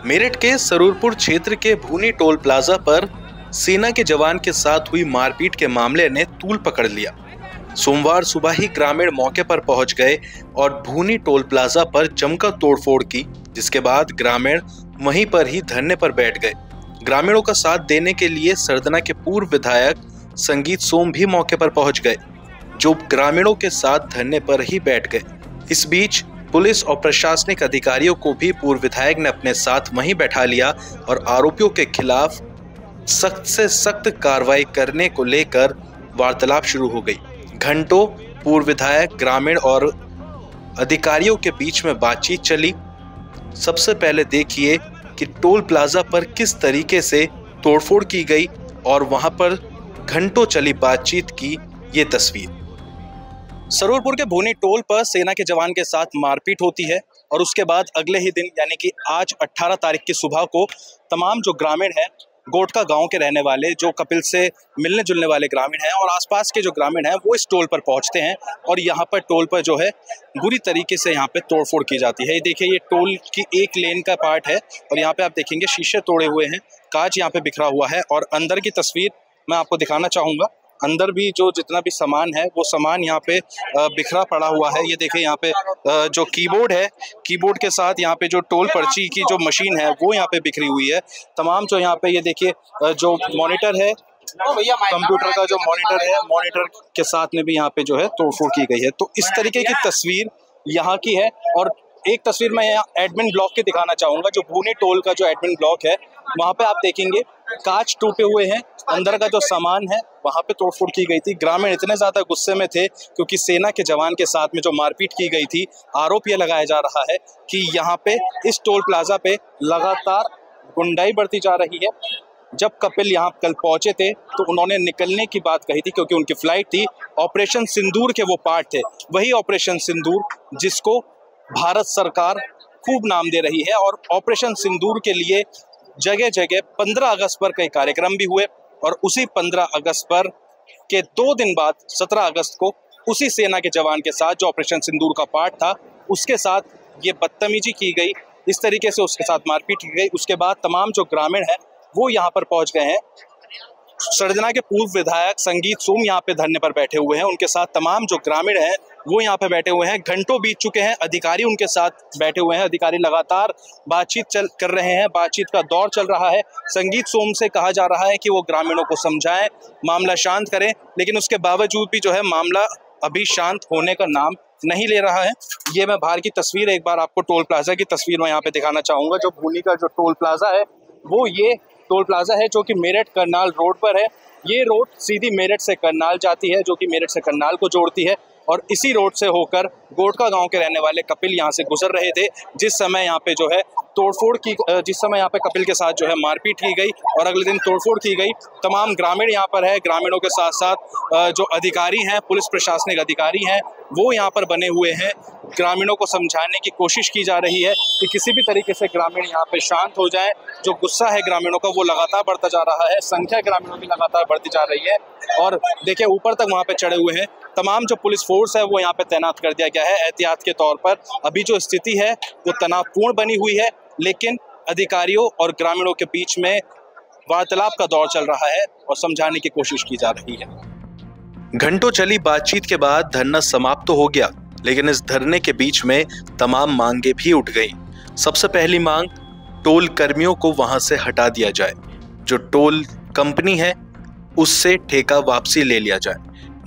मेरठ के सरूरपुर क्षेत्र के भूनी टोल प्लाजा पर सेना के जवान के साथ हुई मारपीट के मामले ने तूल पकड़ लिया। सोमवार सुबह ही ग्रामीण मौके पर पहुंच गए और भूनी टोल प्लाजा पर जमकर तोड़फोड़ की, जिसके बाद ग्रामीण वहीं पर ही धरने पर बैठ गए। ग्रामीणों का साथ देने के लिए सरदना के पूर्व विधायक संगीत सोम भी मौके पर पहुंच गए, जो ग्रामीणों के साथ धरने पर ही बैठ गए। इस बीच पुलिस और प्रशासनिक अधिकारियों को भी पूर्व विधायक ने अपने साथ वहीं बैठा लिया और आरोपियों के खिलाफ सख्त से सख्त कार्रवाई करने को लेकर वार्तालाप शुरू हो गई। घंटों पूर्व विधायक, ग्रामीण और अधिकारियों के बीच में बातचीत चली। सबसे पहले देखिए कि टोल प्लाजा पर किस तरीके से तोड़फोड़ की गई और वहां पर घंटों चली बातचीत की ये तस्वीर। सरूरपुर के भूनी टोल पर सेना के जवान के साथ मारपीट होती है और उसके बाद अगले ही दिन यानी कि आज 18 तारीख की सुबह को तमाम जो ग्रामीण हैं, गोटका गांव के रहने वाले, जो कपिल से मिलने जुलने वाले ग्रामीण हैं और आसपास के जो ग्रामीण हैं, वो इस टोल पर पहुंचते हैं और यहाँ पर टोल पर जो है बुरी तरीके से यहाँ पे तोड़फोड़ की जाती है। ये देखिए, ये टोल की एक लेन का पार्ट है और यहाँ पे आप देखेंगे शीशे तोड़े हुए हैं, कांच यहाँ पे बिखरा हुआ है और अंदर की तस्वीर मैं आपको दिखाना चाहूँगा। अंदर भी जो जितना भी सामान है वो सामान यहाँ पे बिखरा पड़ा हुआ है। ये देखिए, यहाँ पे जो कीबोर्ड है, कीबोर्ड के साथ यहाँ पे जो टोल पर्ची की जो मशीन है वो यहाँ पे बिखरी हुई है। तमाम जो यहाँ पे ये देखिए जो मॉनिटर है, कंप्यूटर का जो मॉनिटर है, मॉनिटर के साथ में भी यहाँ पे जो है तोड़फोड़ की गई है। तो इस तरीके की तस्वीर यहाँ की है। और एक तस्वीर मैं यहाँ एडमिन ब्लॉक की दिखाना चाहूँगा। जो भूनी टोल का जो एडमिन ब्लॉक है, वहाँ पे आप देखेंगे कांच टूटे हुए हैं, अंदर का जो सामान है वहाँ पे तोड़फोड़ की गई थी। ग्रामीण इतने ज़्यादा गुस्से में थे क्योंकि सेना के जवान के साथ में जो मारपीट की गई थी, आरोप ये लगाया जा रहा है कि यहाँ पे इस टोल प्लाजा पे लगातार गुंडाई बढ़ती जा रही है। जब कपिल यहाँ कल पहुंचे थे तो उन्होंने निकलने की बात कही थी क्योंकि उनकी फ्लाइट थी। ऑपरेशन सिंदूर के वो पार्ट थे, वही ऑपरेशन सिंदूर जिसको भारत सरकार खूब नाम दे रही है। और ऑपरेशन सिंदूर के लिए जगह जगह 15 अगस्त पर कई कार्यक्रम भी हुए और उसी 15 अगस्त पर के 2 दिन बाद 17 अगस्त को उसी सेना के जवान के साथ जो ऑपरेशन सिंदूर का पार्ट था, उसके साथ ये बदतमीजी की गई, इस तरीके से उसके साथ मारपीट की गई। उसके बाद तमाम जो ग्रामीण हैं वो यहाँ पर पहुँच गए हैं। सरदना के पूर्व विधायक संगीत सोम यहाँ पे धरने पर बैठे हुए हैं, उनके साथ तमाम जो ग्रामीण हैं वो यहाँ पे बैठे हुए हैं। घंटों बीत चुके हैं, अधिकारी उनके साथ बैठे हुए हैं, अधिकारी लगातार बातचीत कर रहे हैं, बातचीत का दौर चल रहा है। संगीत सोम से कहा जा रहा है कि वो ग्रामीणों को समझाएं, मामला शांत करें, लेकिन उसके बावजूद भी जो है मामला अभी शांत होने का नाम नहीं ले रहा है। ये मैं बाहर की तस्वीर, एक बार आपको टोल प्लाजा की तस्वीर मैं यहाँ पे दिखाना चाहूँगा। जो भूनी का जो टोल प्लाजा है वो ये टोल प्लाजा है जो कि मेरठ करनाल रोड पर है। ये रोड सीधी मेरठ से करनाल जाती है, जो कि मेरठ से करनाल को जोड़ती है और इसी रोड से होकर गोटका गांव के रहने वाले कपिल यहाँ से गुजर रहे थे जिस समय यहाँ पे जो है तोड़फोड़ की, जिस समय यहाँ पे कपिल के साथ जो है मारपीट की गई और अगले दिन तोड़फोड़ की गई। तमाम ग्रामीण यहाँ पर है, ग्रामीणों के साथ साथ जो अधिकारी हैं, पुलिस प्रशासनिक अधिकारी हैं, वो यहाँ पर बने हुए हैं। ग्रामीणों को समझाने की कोशिश की जा रही है कि किसी भी तरीके से ग्रामीण यहाँ पे शांत हो जाए। जो गुस्सा है ग्रामीणों का वो लगातार बढ़ता जा रहा है, संख्या ग्रामीणों की लगातार बढ़ती जा रही है। और देखिए, ऊपर तक वहाँ पे चढ़े हुए हैं, तमाम जो पुलिस फोर्स है वो यहाँ पे तैनात कर दिया गया है एहतियात के तौर पर। अभी जो स्थिति है वो तनावपूर्ण बनी हुई है, लेकिन अधिकारियों और ग्रामीणों के बीच में वार्तालाप का दौर चल रहा है और समझाने की कोशिश की जा रही है। घंटों चली बातचीत के बाद धरना समाप्त तो हो गया, लेकिन इस धरने के बीच में तमाम मांगे भी उठ गई। सबसे पहली मांग, टोल कर्मियों को वहां से हटा दिया जाए, जो टोल कंपनी है उससे ठेका वापसी ले लिया जाए।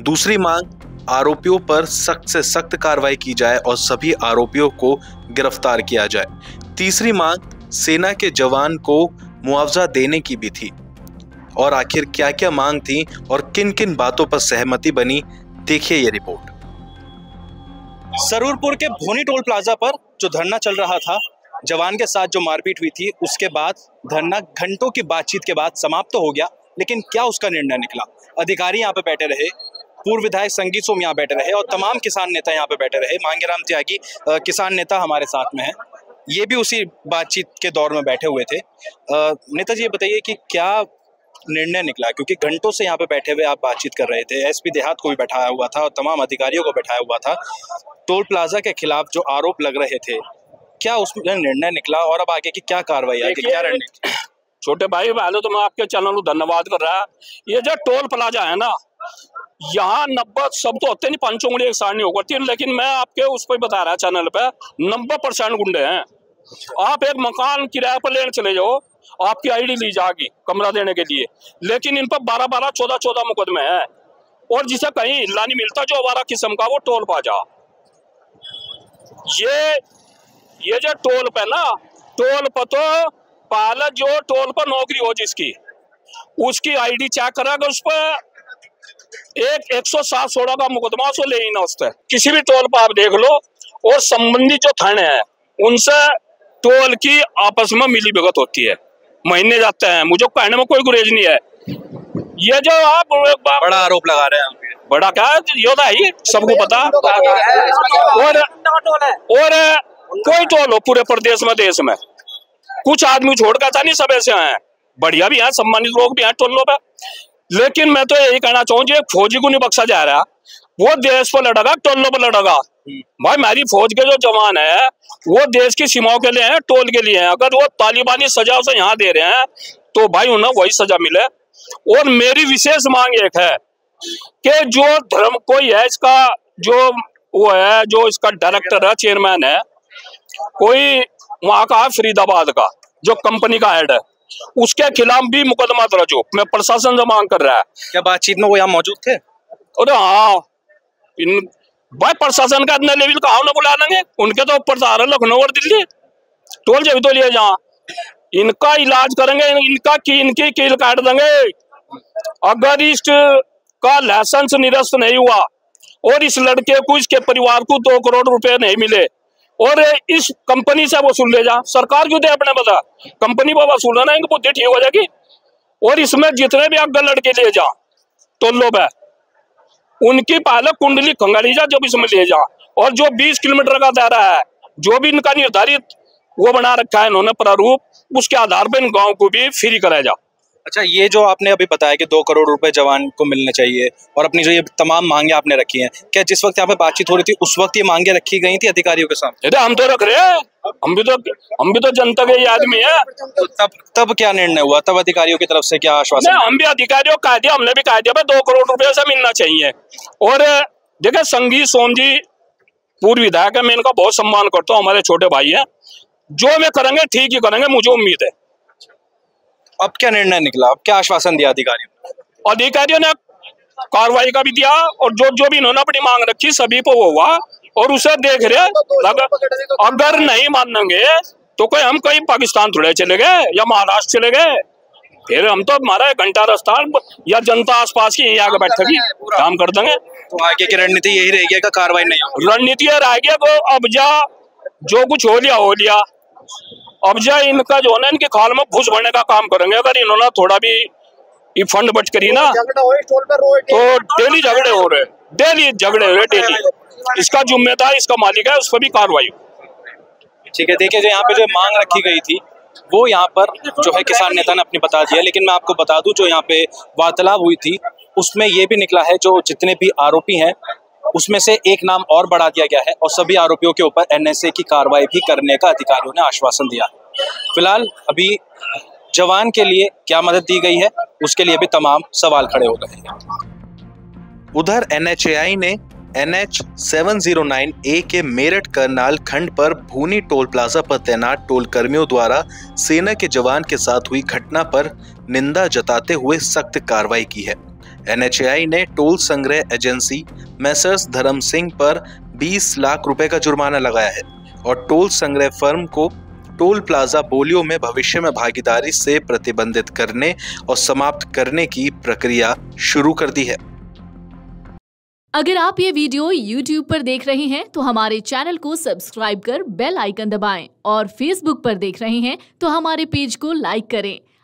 दूसरी मांग, आरोपियों पर सख्त से सख्त कार्रवाई की जाए और सभी आरोपियों को गिरफ्तार किया जाए। तीसरी मांग, सेना के जवान को मुआवजा देने की भी थी। और आखिर क्या क्या मांग थी और किन किन बातों पर सहमति बनी, देखिए ये रिपोर्ट। सरूरपुर के भूनी टोल प्लाजा पर जो धरना चल रहा था, जवान के साथ जो मारपीट हुई थी, उसके बाद धरना घंटों की बातचीत के बाद समाप्त तो हो गया, लेकिन क्या उसका निर्णय निकला? अधिकारी यहाँ पे बैठे रहे, पूर्व विधायक संगीत सोम यहाँ बैठे रहे और तमाम किसान नेता यहाँ पे बैठे रहे। मांगेराम त्यागी किसान नेता हमारे साथ में है, ये भी उसी बातचीत के दौर में बैठे हुए थे। नेताजी, ये बताइए कि क्या निर्णय निकला, क्योंकि घंटों से यहाँ पे बैठे हुए आप बातचीत कर रहे थे, एसपी देहात को भी बैठाया हुआ था और तमाम अधिकारियों को बैठाया हुआ था। टोल प्लाजा के खिलाफ जो आरोप लग रहे थे क्या उसमें निर्णय निकला और अब आगे की क्या कार्रवाई है, क्या रणनीति? छोटे भाई पहले तो मैं आपके चैनल को धन्यवाद कर रहा है। ये जो टोल प्लाजा है ना, यहाँ 90 सब तो होते नहीं, 5 उंगली एक सारणी हो करती है, लेकिन मैं आपके उस पर बता रहा चैनल पे 90% गुंडे हैं। आप एक मकान किराए पर लेने चले जाओ, आपकी आईडी ली जाएगी कमरा देने के लिए, लेकिन इन पर 12-12, 14-14 मुकदमे हैं, और जिसे कहीं हिल्ला नहीं मिलता जो हमारा किस्म का वो टोल प्लाजा। ये जो टोल पे ना, टोल पर तो पहले जो टोल पर नौकरी हो जिसकी, उसकी आईडी चेक करेगा, उस पर एक 107-16 का मुकदमा उसको ले ही ना उससे। किसी भी टोल पर आप देख लो, और संबंधित जो थाने हैं उनसे टोल की आपस में मिली भगत होती है, महीने जाते हैं, मुझे कहने में कोई गुरेज नहीं है। ये जो आप बड़ा आरोप लगा रहे हैं, बड़ा क्या योदा है, सबको पता। और कोई टोल हो पूरे प्रदेश में, देश में कुछ आदमी छोड़ कर नहीं, सब ऐसे हैं, बढ़िया भी हैं, सम्मानित लोग भी हैं टोलों पे। लेकिन मैं तो यही कहना चाहूँ, जो फौजी को नहीं बख्शा जा रहा, वो देश पर लड़ेगा, टोलों पर लड़ेगा। भाई हमारी फौज के जो जवान है वो देश की सीमाओं के लिए हैं, टोल के लिए हैं। अगर वो तालिबानी सजा उसे यहाँ दे रहे हैं तो भाई उन्हें वही सजा मिले। और मेरी विशेष मांग एक है कि जो धर्म कोई है, इसका जो वो है, जो इसका डायरेक्टर है, चेयरमैन है, कोई वहां का है फरीदाबाद का, जो कंपनी का हेड है, उसके खिलाफ भी मुकदमा दर्ज हो। मैं प्रशासन से मांग कर रहा है। क्या बातचीत में वो यहाँ मौजूद थे? अरे हाँ, भाई प्रशासन का इतना लेवल कहाँ ना बुला लेंगे, उनके तो ऊपर आ रहे लखनऊ और दिल्ली, टोल जब तो लिए जहाँ इनका इलाज करेंगे, इनकी कील काट देंगे। अगर इसका लाइसेंस निरस्त नहीं हुआ और इस लड़के को, इसके परिवार को 2 करोड़ रुपए नहीं मिले, और इस कंपनी से वसूल ले जा, सरकार क्यों दे अपने बता, कंपनी पर वसूल ना, इनकी बुद्धि ठीक हो जाएगी। और इसमें जितने भी अगर लड़के ले जा टोलों पे, उनकी पहले कुंडली खंगाली जा जब इसमें ले जा, और जो 20 किलोमीटर का दायरा है, जो भी इनका निर्धारित वो बना रखा है इन्होंने प्रारूप, उसके आधार पर इन गाँव को भी फ्री कराया जा। अच्छा, ये जो आपने अभी बताया कि 2 करोड़ रुपए जवान को मिलने चाहिए, और अपनी जो ये तमाम मांगे आपने रखी हैं, क्या जिस वक्त यहाँ पे बातचीत हो रही थी उस वक्त ये मांगे रखी गई थी अधिकारियों के सामने? हम तो रख रहे हैं, हम भी तो जनता के आदमी है। तो तब क्या निर्णय हुआ? तब अधिकारियों की तरफ से क्या आश्वासन? हम भी अधिकारियों को कह दिया, हमने भी कह दिया 2 करोड़ रुपए से मिलना चाहिए। और देखिए संगीत सोम जी पूर्व विधायक है, मैं इनका बहुत सम्मान करता हूँ, हमारे छोटे भाई है, जो मैं करेंगे ठीक ही करेंगे, मुझे उम्मीद है। अब क्या निर्णय निकला, अब क्या आश्वासन दिया अधिकारियों? अधिकारियों ने कार्रवाई का भी दिया, और जो भी इन्होंने अपनी मांग रखी सभी को वो हुआ, और उसे देख रहे। अगर नहीं मानेंगे तो कोई हम कहीं पाकिस्तान थोड़े चले गए या महाराष्ट्र चले गए, फिर हम तो हमारा 1 घंटा रास्ता या जनता आसपास की यहीं आगे बैठेगी, काम कर देंगे। तो आगे की रणनीति यही रहेगी कि कार्रवाई नहीं होगी? रणनीति यह रहेगी को अब जो कुछ हो लिया, अब इनका जो है ना, इनके खाल में घुस भरने का काम करेंगे। अगर इन्होंने थोड़ा भी फंड बच करी ना, तो डेली झगड़े हो रहे, डेली। इसका जिम्मेदार इसका मालिक है, उस पर भी कार्रवाई। ठीक है, देखिए जो यहाँ पे जो मांग रखी गई थी वो यहाँ पर जो है किसान नेता ने अपनी बता दिया, लेकिन मैं आपको बता दूं जो यहाँ पे वार्तालाप हुई थी उसमें ये भी निकला है जो जितने भी आरोपी हैं उसमें से एक नाम और बढ़ा दिया गया है, और सभी आरोपियों के ऊपर NSA की कार्रवाई भी करने का अधिकारियों ने आश्वासन दिया। फिलहाल अभी जवान के लिए क्या मदद दी गई है उसके लिए भी तमाम सवाल खड़े हो गए हैं। उधर NHAI ने NH 709A के मेरठ करनाल खंड पर भूनी टोल प्लाजा पर तैनात टोल कर्मियों द्वारा सेना के जवान के साथ हुई घटना पर निंदा जताते हुए सख्त कार्रवाई की है। NHAI ने टोल संग्रह एजेंसी मैसर्स धर्म सिंह पर 20 लाख रुपए का जुर्माना लगाया है, और टोल संग्रह फर्म को टोल प्लाजा बोलियों में भविष्य में भागीदारी से प्रतिबंधित करने और समाप्त करने की प्रक्रिया शुरू कर दी है। अगर आप ये वीडियो YouTube पर देख रहे हैं तो हमारे चैनल को सब्सक्राइब कर बेल आइकन दबाएं, और Facebook पर देख रहे हैं तो हमारे पेज को लाइक करें।